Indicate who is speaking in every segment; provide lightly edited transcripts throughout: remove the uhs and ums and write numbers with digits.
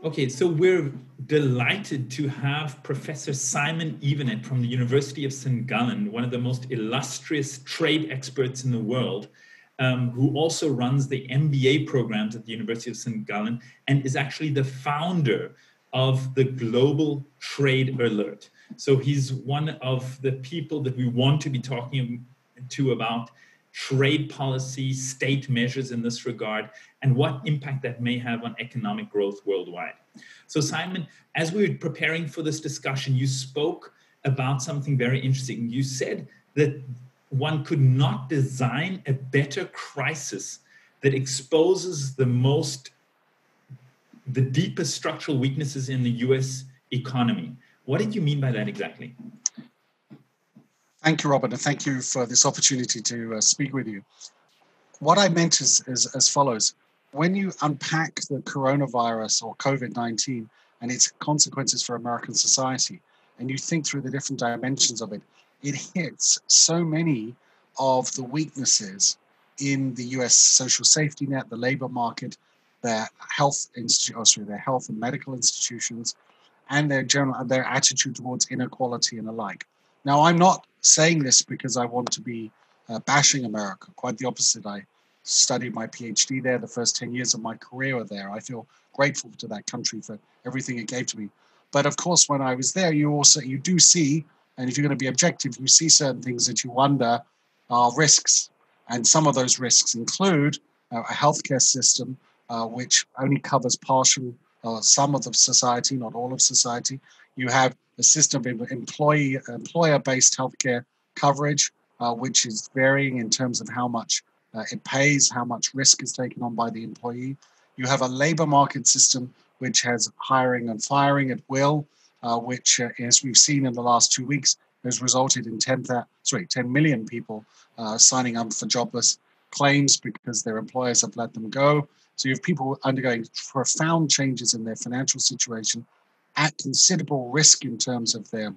Speaker 1: Okay, so we're delighted to have Professor Simon Evenett from the University of St Gallen, one of the most illustrious trade experts in the world, who also runs the MBA programs at the University of St Gallen and is actually the founder of the Global Trade Alert. So he's one of the people that we want to be talking to about trade policy, state measures in this regard, and what impact that may have on economic growth worldwide. So Simon, as we were preparing for this discussion, you spoke about something very interesting. You said that one could not design a better crisis that exposes the deepest structural weaknesses in the US economy. What did you mean by that exactly?
Speaker 2: Thank you, Robert, and thank you for this opportunity to speak with you. What I meant is as follows. When you unpack the coronavirus or COVID-19 and its consequences for American society, and you think through the different dimensions of it, it hits so many of the weaknesses in the US social safety net, the labor market, their health and medical institutions, and their attitude towards inequality and the like. Now, I'm not saying this because I want to be bashing America. Quite the opposite. I studied my PhD there. The first 10 years of my career were there. I feel grateful to that country for everything it gave to me. But of course, when I was there, you do see, and if you're going to be objective, you see certain things that you wonder are risks. And some of those risks include a healthcare system which only covers some of the society, not all of society. You have a system of employer-based healthcare coverage, which is varying in terms of how much it pays, how much risk is taken on by the employee. You have a labor market system which has hiring and firing at will, which, as we've seen in the last 2 weeks, has resulted in 10 million people signing up for jobless claims because their employers have let them go. So you have people undergoing profound changes in their financial situation at considerable risk in terms of their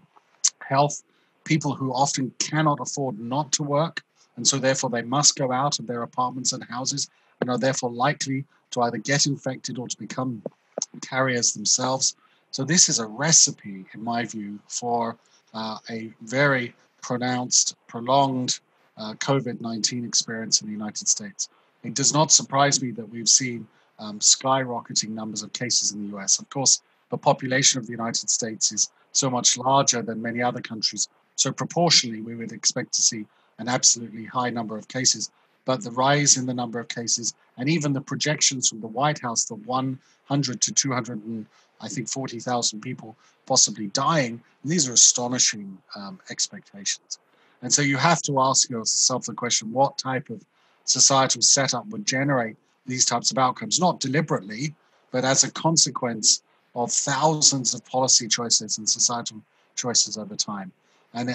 Speaker 2: health, people who often cannot afford not to work, and so therefore they must go out of their apartments and houses and are therefore likely to either get infected or to become carriers themselves. So this is a recipe, in my view, for a very pronounced, prolonged COVID-19 experience in the United States. It does not surprise me that we've seen skyrocketing numbers of cases in the US. Of course, the population of the United States is so much larger than many other countries. So proportionally, we would expect to see an absolutely high number of cases. But the rise in the number of cases and even the projections from the White House, the 100 to 40,000 people possibly dying, these are astonishing expectations. And so you have to ask yourself the question, what type of societal setup would generate these types of outcomes? Not deliberately, but as a consequence of thousands of policy choices and societal choices over time. And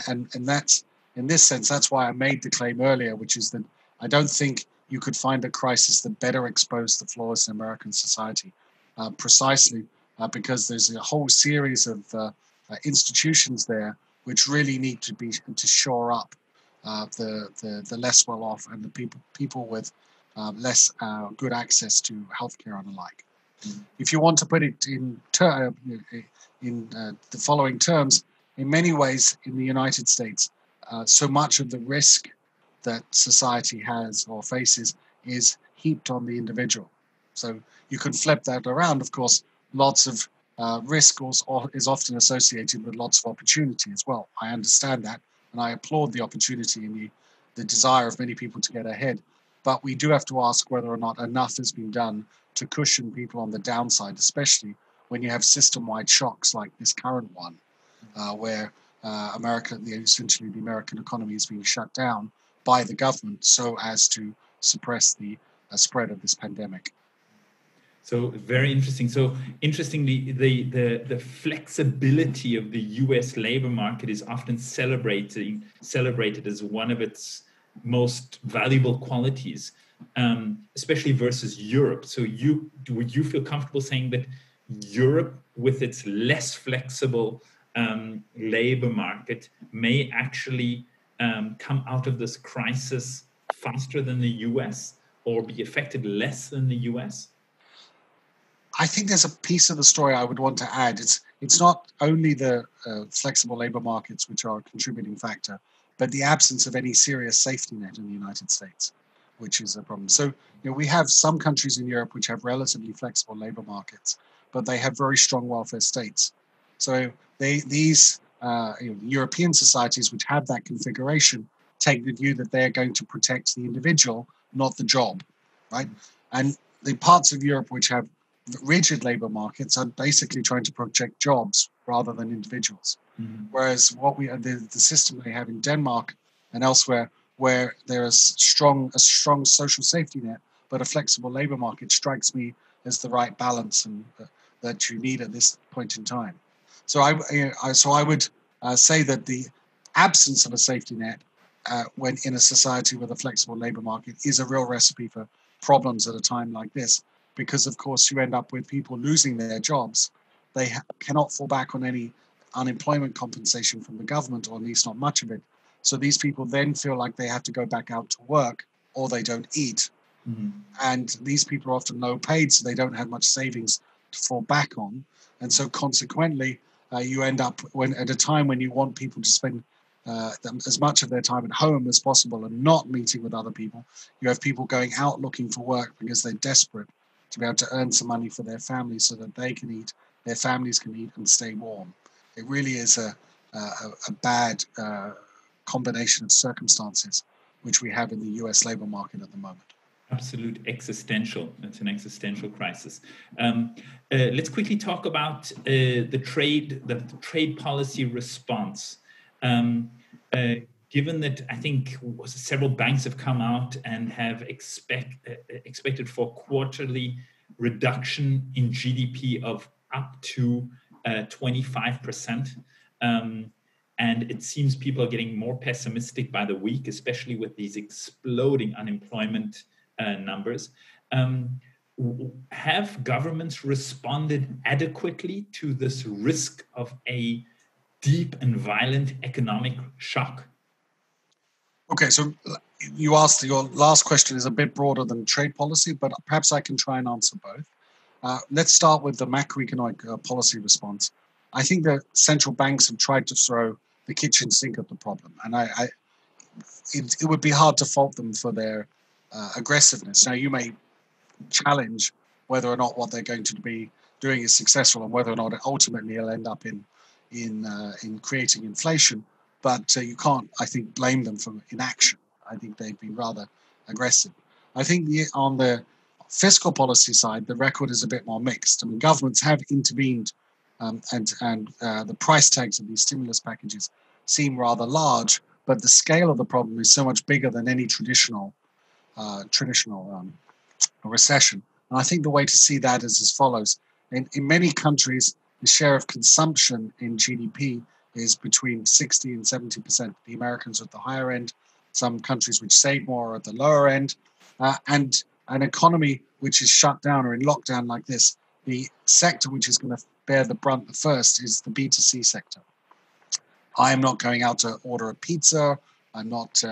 Speaker 2: that's, in this sense, that's why I made the claim earlier, which is that I don't think you could find a crisis that better exposed the flaws in American society, precisely because there's a whole series of institutions there which really need to shore up the less well off and the people with less good access to healthcare and the like. If you want to put it in the following terms, in many ways in the United States, so much of the risk that society has or faces is heaped on the individual. So you can flip that around. Of course, lots of risk is often associated with lots of opportunity as well. I understand that, and I applaud the opportunity and the desire of many people to get ahead. But we do have to ask whether or not enough has been done to cushion people on the downside, especially when you have system-wide shocks like this current one, where essentially the American economy is being shut down by the government so as to suppress the spread of this pandemic.
Speaker 1: So very interesting. So interestingly, the flexibility of the U.S. labor market is often celebrated as one of its most valuable qualities, especially versus Europe. So would you feel comfortable saying that Europe, with its less flexible labor market, may actually come out of this crisis faster than the US or be affected less than the US?
Speaker 2: I think there's a piece of the story I would want to add. It's not only the flexible labor markets which are a contributing factor, but the absence of any serious safety net in the United States, which is a problem. So, we have some countries in Europe which have relatively flexible labor markets, but they have very strong welfare states. So these European societies which have that configuration take the view that they're going to protect the individual, not the job, right? And the parts of Europe which have rigid labor markets are basically trying to protect jobs rather than individuals. Mm-hmm. Whereas what the system they have in Denmark and elsewhere, where there is a strong social safety net, but a flexible labor market, strikes me as the right balance and that you need at this point in time. So I would say that the absence of a safety net when in a society with a flexible labor market is a real recipe for problems at a time like this, because of course you end up with people losing their jobs. They cannot fall back on any unemployment compensation from the government, or at least not much of it. So these people then feel like they have to go back out to work or they don't eat. Mm-hmm. And these people are often low paid, so they don't have much savings to fall back on. And so consequently, you end up at a time when you want people to spend as much of their time at home as possible and not meeting with other people. You have people going out looking for work because they're desperate to be able to earn some money for their families so that they can eat, their families can eat and stay warm. It really is a bad combination of circumstances which we have in the US labor market at the moment.
Speaker 1: Absolute existential. It's an existential crisis. Let's quickly talk about the trade policy response. Given that I think several banks have come out and have expected for quarterly reduction in GDP of up to 25%. And it seems people are getting more pessimistic by the week, especially with these exploding unemployment numbers. Have governments responded adequately to this risk of a deep and violent economic shock?
Speaker 2: Okay, so you asked, your last question is a bit broader than trade policy, but perhaps I can try and answer both. Let's start with the macroeconomic policy response. I think that central banks have tried to throw the kitchen sink at the problem, and it would be hard to fault them for their aggressiveness. Now, you may challenge whether or not what they're going to be doing is successful and whether or not it ultimately will end up in creating inflation, but you can't, I think, blame them for inaction. I think they've been rather aggressive. I think on the fiscal policy side, the record is a bit more mixed. I mean, governments have intervened, and the price tags of these stimulus packages seem rather large, but the scale of the problem is so much bigger than any traditional recession. And I think the way to see that is as follows. In many countries, the share of consumption in GDP is between 60 and 70%. The Americans are at the higher end. Some countries which save more are at the lower end. And an economy which is shut down or in lockdown like this, the sector which is going to bear the brunt the first is the B2C sector. I am not going out to order a pizza. I'm not,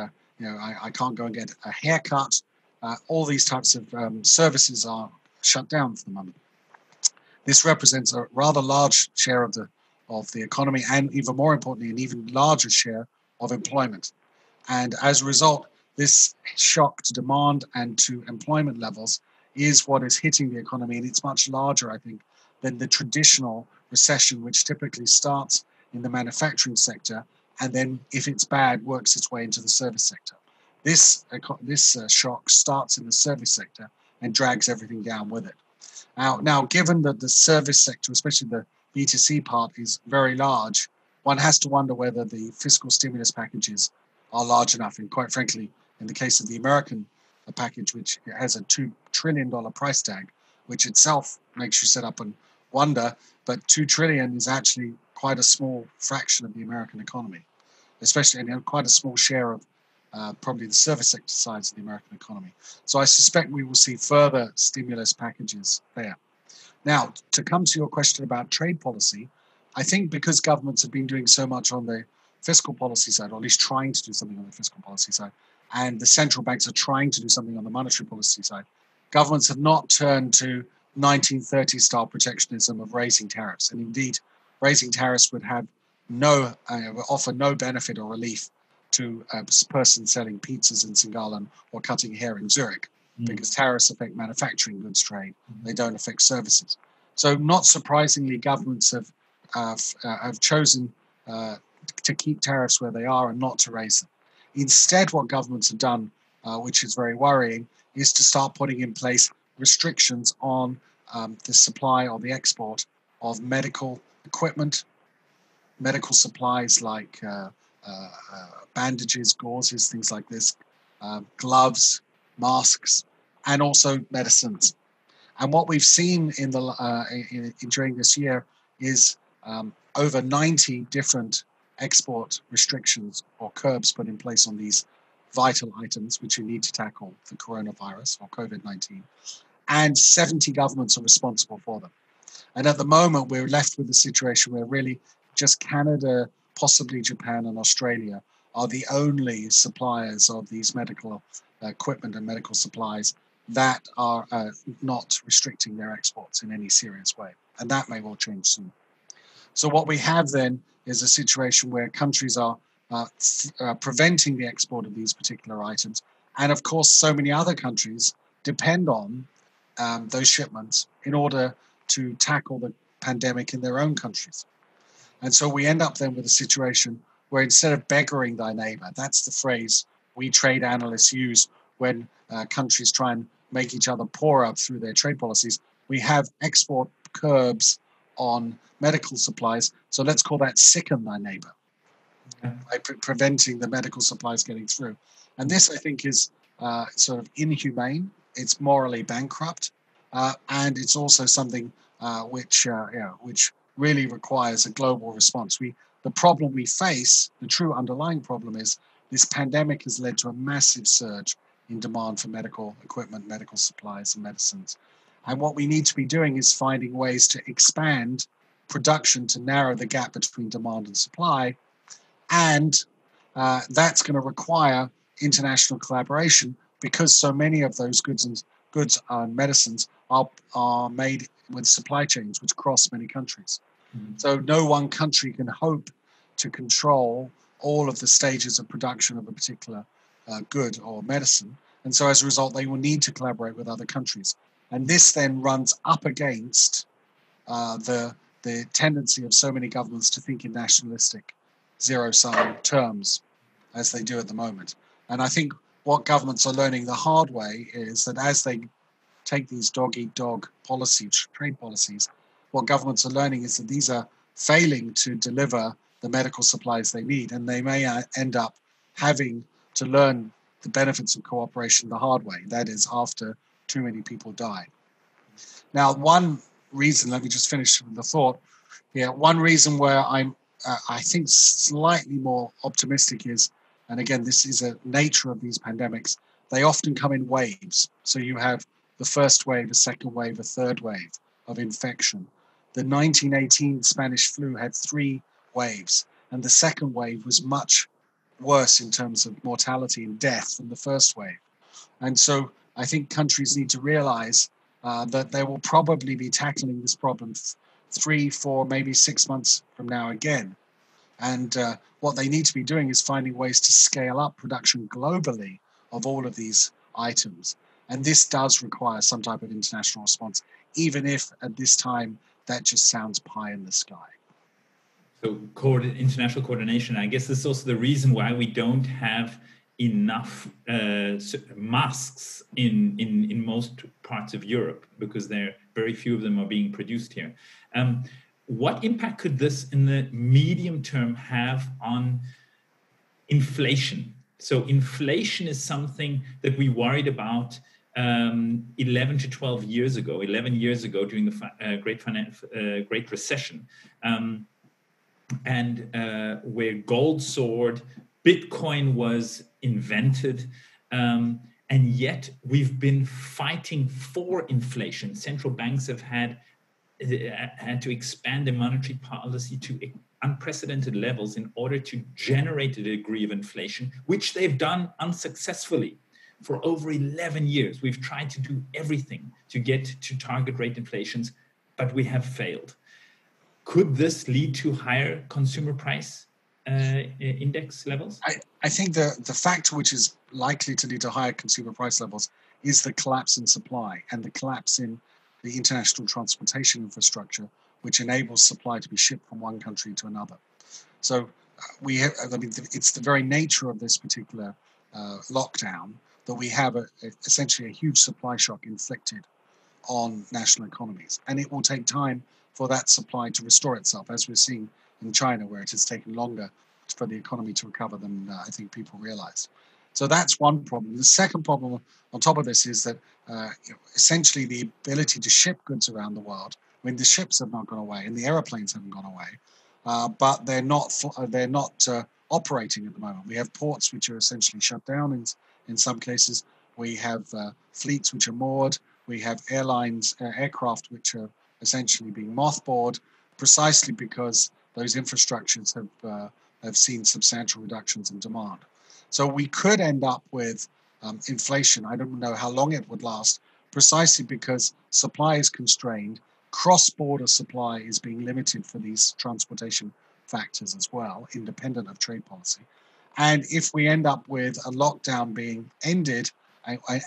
Speaker 2: I can't go and get a haircut. All these types of services are shut down for the moment. This represents a rather large share of the economy, and even more importantly, an even larger share of employment. And as a result, this shock to demand and to employment levels is what is hitting the economy, and it's much larger, I think, than the traditional recession, which typically starts in the manufacturing sector, and then, if it's bad, works its way into the service sector. This shock starts in the service sector and drags everything down with it. Now, given that the service sector, especially the B2C part, is very large, one has to wonder whether the fiscal stimulus packages are large enough. And quite frankly, in the case of the American package, which has a $2 trillion price tag, which itself makes you sit up and wonder, but $2 trillion is actually quite a small fraction of the American economy, especially, and quite a small share of probably the service sector sides of the American economy. So I suspect we will see further stimulus packages there. Now, to come to your question about trade policy, I think because governments have been doing so much on the fiscal policy side, or at least trying to do something on the fiscal policy side, and the central banks are trying to do something on the monetary policy side, governments have not turned to 1930s-style protectionism of raising tariffs. And indeed, raising tariffs would have offer no benefit or relief to a person selling pizzas in St Gallen or cutting hair in Zurich, because tariffs affect manufacturing goods trade. They don't affect services. So not surprisingly, governments have chosen to keep tariffs where they are and not to raise them. Instead, what governments have done, which is very worrying, is to start putting in place restrictions on the supply or the export of medical equipment, medical supplies like bandages, gauzes, things like this, gloves, masks, and also medicines. And what we've seen during this year is over 90 different export restrictions or curbs put in place on these vital items which you need to tackle the coronavirus or COVID-19. And 70 governments are responsible for them. And at the moment, we're left with a situation where really just Canada, possibly Japan and Australia are the only suppliers of these medical equipment and medical supplies that are not restricting their exports in any serious way. And that may well change soon. So what we have then is a situation where countries are preventing the export of these particular items. And of course, so many other countries depend on those shipments in order to tackle the pandemic in their own countries. And so we end up then with a situation where instead of beggaring thy neighbor, that's the phrase we trade analysts use when countries try and make each other poorer through their trade policies, we have export curbs on medical supplies. So let's call that sicken thy neighbor, by preventing the medical supplies getting through. And this, I think, is sort of inhumane. It's morally bankrupt, and it's also something which really requires a global response. The problem we face, the true underlying problem, is this pandemic has led to a massive surge in demand for medical equipment, medical supplies, and medicines. And what we need to be doing is finding ways to expand production to narrow the gap between demand and supply. And that's going to require international collaboration, because so many of those goods and medicines are made with supply chains which cross many countries. Mm-hmm. So no one country can hope to control all of the stages of production of a particular good or medicine. And so as a result, they will need to collaborate with other countries. And this then runs up against the tendency of so many governments to think in nationalistic zero-sum terms, as they do at the moment. And I think what governments are learning the hard way is that as they take these dog-eat-dog trade policies, what governments are learning is that these are failing to deliver the medical supplies they need, and they may end up having to learn the benefits of cooperation the hard way, that is, after too many people die. Now, one reason, let me just finish with the thought here, one reason where I think slightly more optimistic is, and again, this is a nature of these pandemics, they often come in waves. So you have the first wave, a second wave, a third wave of infection. The 1918 Spanish flu had 3 waves, and the second wave was much worse in terms of mortality and death than the first wave. And so I think countries need to realize that they will probably be tackling this problem 3, 4, maybe 6 months from now again. And what they need to be doing is finding ways to scale up production globally of all of these items. And this does require some type of international response, even if at this time that just sounds pie in the sky.
Speaker 1: So international coordination, I guess this is also the reason why we don't have enough masks in most parts of Europe, because very few of them are being produced here. What impact could this in the medium term have on inflation? So inflation is something that we worried about 11 to 12 years ago, 11 years ago during the Great Recession. And where gold soared, Bitcoin was invented, and yet we've been fighting for inflation. Central banks have had to expand their monetary policy to unprecedented levels in order to generate a degree of inflation, which they've done unsuccessfully for over 11 years. We've tried to do everything to get to target rate inflations, but we have failed. Could this lead to higher consumer price index levels?
Speaker 2: I think the factor which is likely to lead to higher consumer price levels is the collapse in supply and the collapse in the international transportation infrastructure, which enables supply to be shipped from one country to another. So it's the very nature of this particular lockdown that we have essentially a huge supply shock inflicted on national economies. And it will take time for that supply to restore itself, as we're seeing in China, where it has taken longer for the economy to recover than I think people realized. So that's one problem. The second problem on top of this is that essentially the ability to ship goods around the world, I mean, the ships have not gone away and the airplanes haven't gone away, but they're not operating at the moment. We have ports which are essentially shut down in some cases. We have fleets which are moored. We have aircraft which are essentially being mothballed, precisely because those infrastructures have seen substantial reductions in demand. So we could end up with inflation. I don't know how long it would last, precisely because supply is constrained. Cross-border supply is being limited for these transportation factors as well, independent of trade policy. And if we end up with a lockdown being ended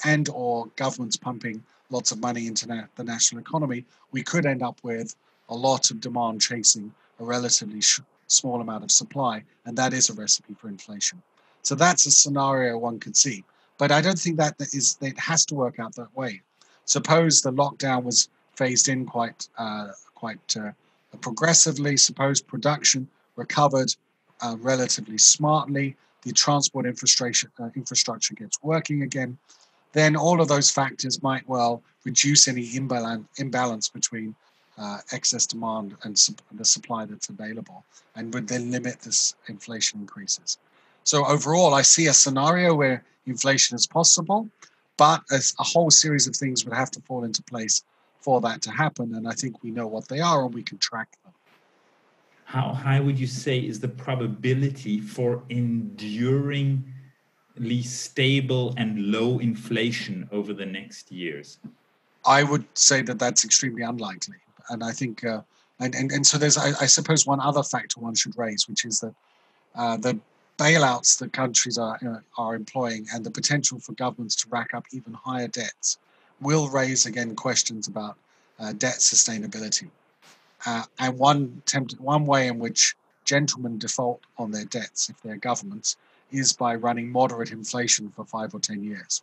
Speaker 2: and or governments pumping lots of money into the national economy, we could end up with a lot of demand chasing a relatively small amount of supply, and that is a recipe for inflation. So that's a scenario one could see. But I don't think that it has to work out that way. Suppose the lockdown was phased in quite progressively. Suppose production recovered relatively smartly. The transport infrastructure gets working again. Then all of those factors might well reduce any imbalance between excess demand and the supply that's available, and would then limit this inflation increases. So overall, I see a scenario where inflation is possible, but a whole series of things would have to fall into place for that to happen, and I think we know what they are and we can track them.
Speaker 1: How high would you say is the probability for enduringly stable and low inflation over the next years?
Speaker 2: I would say that that's extremely unlikely. And I think, and so there's, I suppose, one other factor one should raise, which is that the bailouts that countries are employing and the potential for governments to rack up even higher debts will raise, again, questions about debt sustainability. And one way in which gentlemen default on their debts, if they're governments, is by running moderate inflation for 5 or 10 years.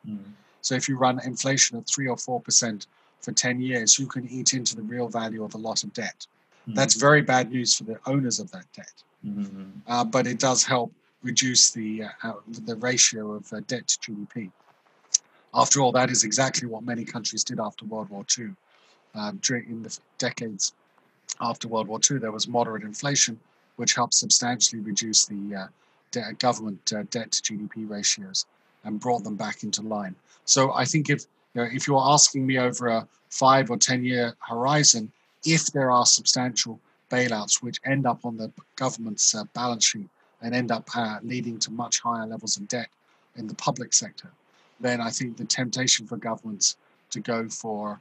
Speaker 2: So if you run inflation at 3 or 4% for 10 years, you can eat into the real value of a lot of debt. That's very bad news for the owners of that debt. But it does help reduce the ratio of debt to GDP. After all, that is exactly what many countries did after World War II. In the decades after World War II, there was moderate inflation, which helped substantially reduce the government debt to GDP ratios and brought them back into line. So I think if you're asking me over a 5 or 10 year horizon, if there are substantial bailouts which end up on the government's balance sheet and end up leading to much higher levels of debt in the public sector, then I think the temptation for governments to go for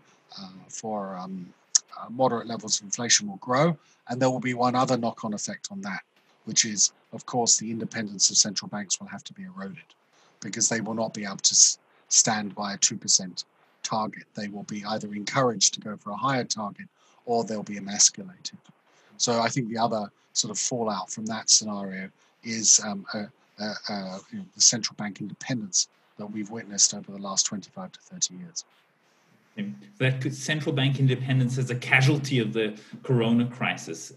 Speaker 2: moderate levels of inflation will grow. And there will be one other knock-on effect on that, which is, of course, the independence of central banks will have to be eroded, because they will not be able to stand by a 2% target. They will be either encouraged to go for a higher target, or they'll be emasculated. So I think the other sort of fallout from that scenario is the central bank independence that we've witnessed over the last 25 to 30 years.
Speaker 1: That central bank independence as a casualty of the corona crisis.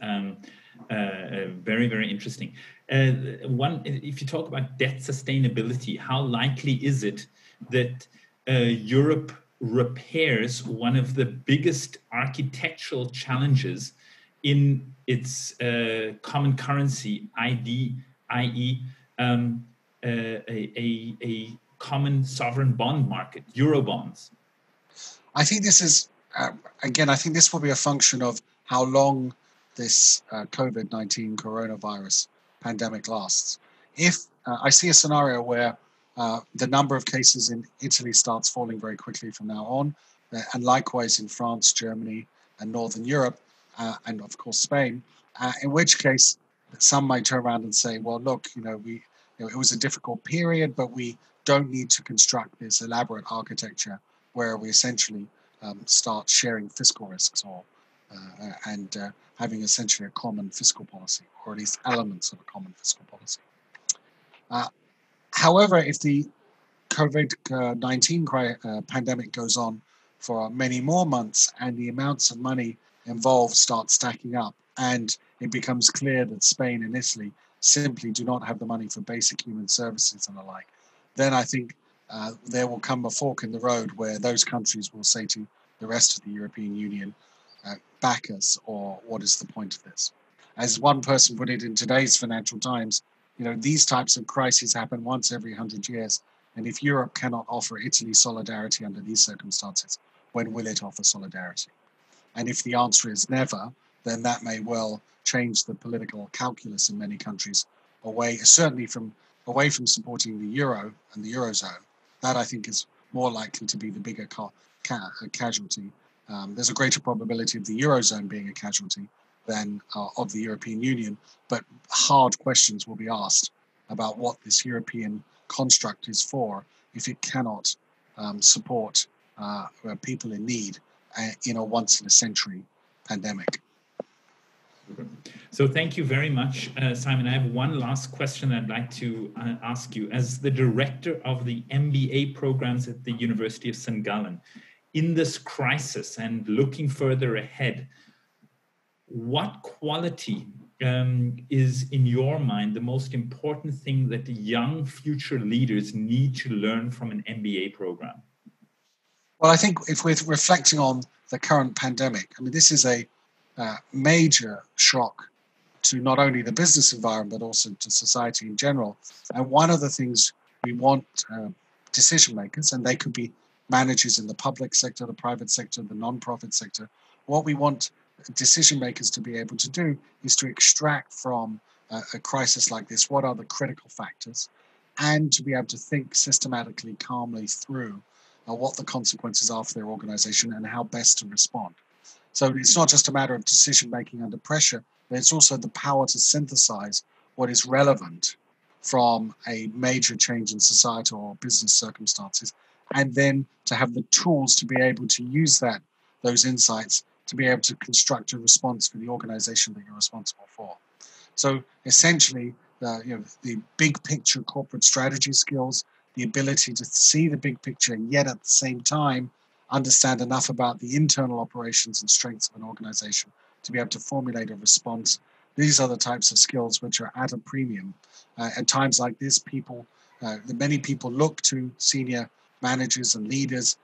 Speaker 1: Very, very interesting. If you talk about debt sustainability, how likely is it that Europe repairs one of the biggest architectural challenges in its common currency, i.e. a common sovereign bond market, Eurobonds?
Speaker 2: I think this is, again, I think this will be a function of how long this COVID-19 coronavirus pandemic lasts. If I see a scenario where the number of cases in Italy starts falling very quickly from now on, and likewise in France, Germany, and Northern Europe, and of course Spain, in which case some might turn around and say, well, look, it was a difficult period, but we don't need to construct this elaborate architecture where we essentially start sharing fiscal risks and having essentially a common fiscal policy, or at least elements of a common fiscal policy. However, if the COVID-19 pandemic goes on for many more months and the amounts of money involved start stacking up, and it becomes clear that Spain and Italy simply do not have the money for basic human services and the like, then I think there will come a fork in the road where those countries will say to the rest of the European Union, back us, or what is the point of this? As one person put it in today's Financial Times, these types of crises happen once every 100 years. And if Europe cannot offer Italy solidarity under these circumstances, when will it offer solidarity? And if the answer is never, then that may well change the political calculus in many countries away from supporting the euro and the eurozone. That, I think, is more likely to be the bigger casualty. There's a greater probability of the eurozone being a casualty than of the European Union, but hard questions will be asked about what this European construct is for if it cannot support people in need in a once-in-a-century pandemic.
Speaker 1: So thank you very much, Simon. I have one last question I'd like to ask you. As the director of the MBA programs at the University of St Gallen, in this crisis and looking further ahead, what quality is, in your mind, the most important thing that the young future leaders need to learn from an MBA program?
Speaker 2: Well, I think if we're reflecting on the current pandemic, this is a major shock to not only the business environment, but also to society in general. And one of the things we want decision makers, and they could be managers in the public sector, the private sector, the non-profit sector, what we want decision makers to be able to do is to extract from a crisis like this what are the critical factors, and to be able to think systematically, calmly through what the consequences are for their organization and how best to respond. So it's not just a matter of decision making under pressure, but it's also the power to synthesize what is relevant from a major change in societal or business circumstances, and then to have the tools to be able to use those insights to be able to construct a response for the organization that you're responsible for. So essentially, the big picture corporate strategy skills, the ability to see the big picture and yet at the same time understand enough about the internal operations and strengths of an organization to be able to formulate a response. These are the types of skills which are at a premium. At times like this, many people look to senior managers and leaders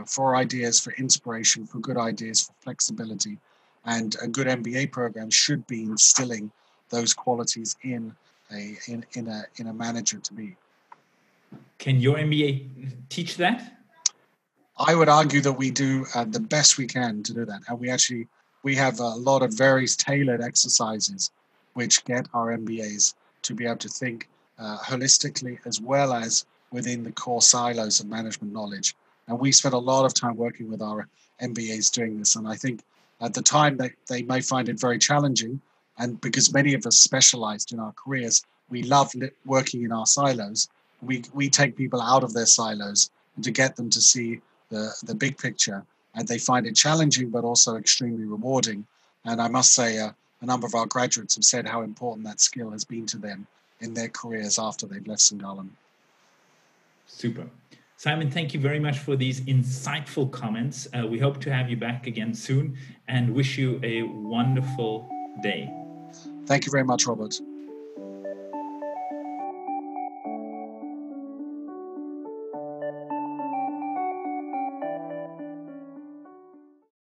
Speaker 2: for ideas, for inspiration, for good ideas, for flexibility. And a good MBA program should be instilling those qualities in a manager to be.
Speaker 1: Can your MBA teach that?
Speaker 2: I would argue that we do the best we can to do that. And we have a lot of very tailored exercises which get our MBAs to be able to think holistically as well as within the core silos of management knowledge. And we spent a lot of time working with our MBAs doing this. And I think at the time they may find it very challenging. And because many of us specialized in our careers, we love working in our silos. We take people out of their silos and to get them to see the big picture. And they find it challenging, but also extremely rewarding. And I must say, a number of our graduates have said how important that skill has been to them in their careers after they've left St Gallen.
Speaker 1: Super. Simon, thank you very much for these insightful comments. We hope to have you back again soon and wish you a wonderful day.
Speaker 2: Thank you very much, Robert.